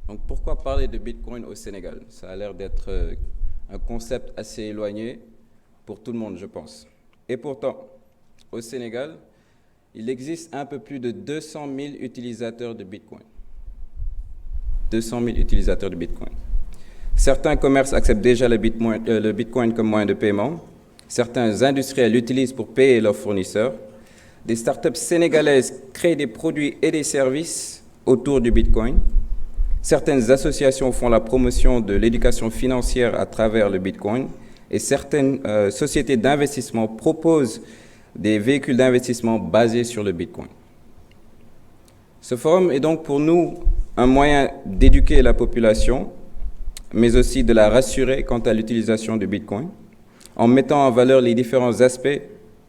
Donc pourquoi parler de Bitcoin au Sénégal? Ça a l'air d'être un concept assez éloigné pour tout le monde, je pense. Et pourtant, au Sénégal, il existe un peu plus de 200 000 utilisateurs de Bitcoin. 200 000 utilisateurs de Bitcoin. Certains commerces acceptent déjà le Bitcoin comme moyen de paiement. Certains industriels l'utilisent pour payer leurs fournisseurs. Des startups sénégalaises créent des produits et des services autour du Bitcoin. Certaines associations font la promotion de l'éducation financière à travers le Bitcoin. Et certaines sociétés d'investissement proposent des véhicules d'investissement basés sur le Bitcoin. Ce forum est donc pour nous un moyen d'éduquer la population, mais aussi de la rassurer quant à l'utilisation du Bitcoin, en mettant en valeur les différents aspects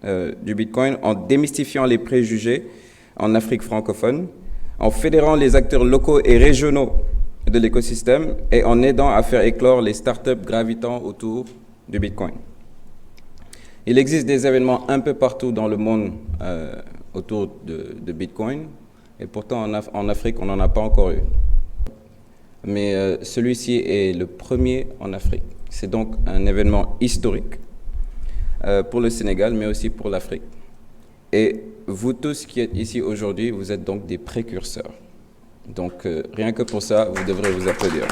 du Bitcoin, en démystifiant les préjugés en Afrique francophone, en fédérant les acteurs locaux et régionaux de l'écosystème et en aidant à faire éclore les startups gravitant autour du Bitcoin. Il existe des événements un peu partout dans le monde autour de Bitcoin, et pourtant en Afrique, on n'en a pas encore eu. Mais celui-ci est le premier en Afrique. C'est donc un événement historique pour le Sénégal, mais aussi pour l'Afrique. Et vous tous qui êtes ici aujourd'hui, vous êtes donc des précurseurs. Donc rien que pour ça, vous devrez vous applaudir.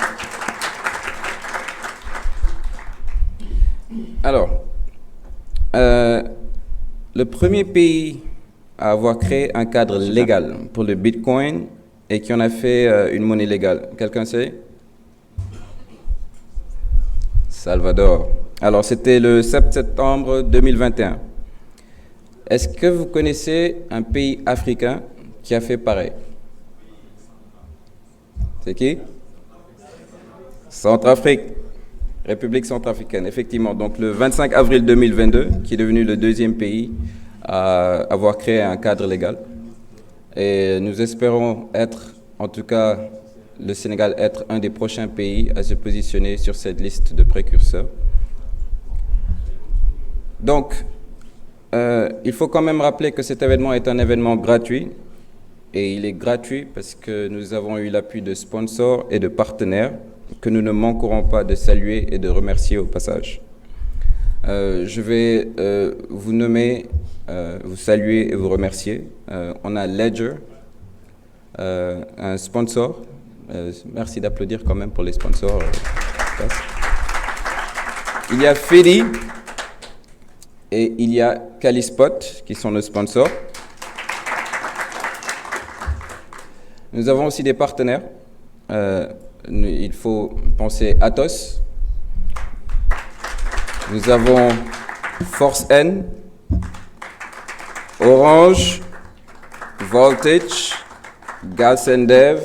Alors, le premier pays à avoir créé un cadre légal pour le Bitcoin et qui en a fait une monnaie légale. Quelqu'un sait? Salvador. Alors, c'était le 7 septembre 2021. Est-ce que vous connaissez un pays africain qui a fait pareil? C'est qui? Centrafrique. République centrafricaine, effectivement. Donc, le 25 avril 2022, qui est devenu le deuxième pays à avoir créé un cadre légal. Et nous espérons être, en tout cas, le Sénégal être un des prochains pays à se positionner sur cette liste de précurseurs. Donc, il faut quand même rappeler que cet événement est un événement gratuit. Et il est gratuit parce que nous avons eu l'appui de sponsors et de partenaires que nous ne manquerons pas de saluer et de remercier au passage. Je vais vous nommer, vous saluer et vous remercier. On a Ledger, un sponsor. Merci d'applaudir quand même pour les sponsors. Il y a Fedi et il y a Calispot qui sont nos sponsors. Nous avons aussi des partenaires. Il faut penser Atos. Nous avons Force N, Orange, Voltage, Galsendev,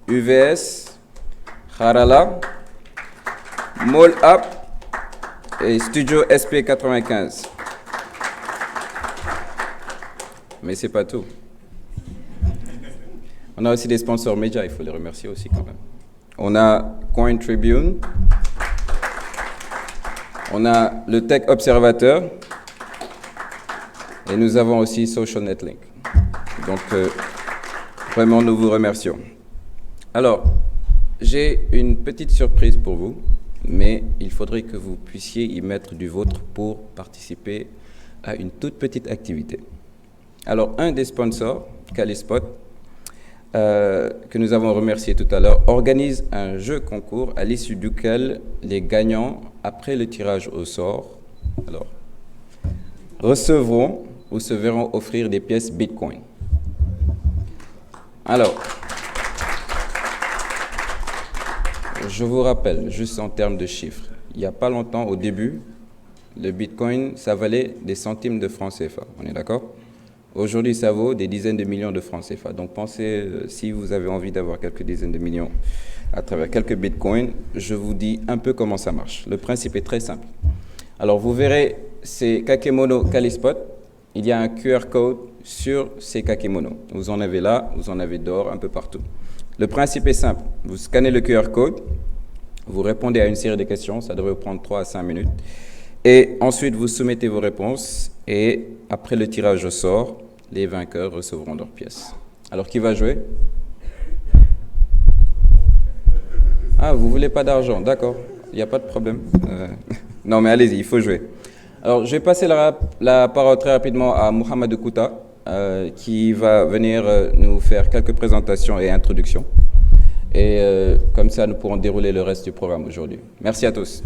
UVS, Harala, MallUp et Studio SP95. Mais c'est pas tout. On a aussi des sponsors médias, il faut les remercier aussi quand même. On a Coin Tribune, on a le Tech Observateur et nous avons aussi Social Netlink. Donc, vraiment, nous vous remercions. Alors, j'ai une petite surprise pour vous, mais il faudrait que vous puissiez y mettre du vôtre pour participer à une toute petite activité. Alors, un des sponsors, Calispot, que nous avons remercié tout à l'heure, organise un jeu concours à l'issue duquel les gagnants, après le tirage au sort, alors, recevront ou se verront offrir des pièces Bitcoin. Alors, je vous rappelle, juste en termes de chiffres, il n'y a pas longtemps, au début, le Bitcoin, ça valait des centimes de francs CFA, on est d'accord ? Aujourd'hui, ça vaut des dizaines de millions de francs CFA. Donc pensez, si vous avez envie d'avoir quelques dizaines de millions à travers quelques bitcoins, je vous dis un peu comment ça marche. Le principe est très simple. Alors vous verrez ces kakemono Calispot. Il y a un QR code sur ces kakemono. Vous en avez là, vous en avez dehors, un peu partout. Le principe est simple. Vous scannez le QR code, vous répondez à une série de questions, ça devrait vous prendre 3 à 5 minutes. Et ensuite, vous soumettez vos réponses et après le tirage au sort, les vainqueurs recevront leurs pièces. Alors, qui va jouer? Ah, vous voulez pas d'argent, d'accord, il n'y a pas de problème. Non, mais allez-y, il faut jouer. Alors, je vais passer la parole très rapidement à Mohamed Kouta, qui va venir nous faire quelques présentations et introductions. Et comme ça, nous pourrons dérouler le reste du programme aujourd'hui. Merci à tous.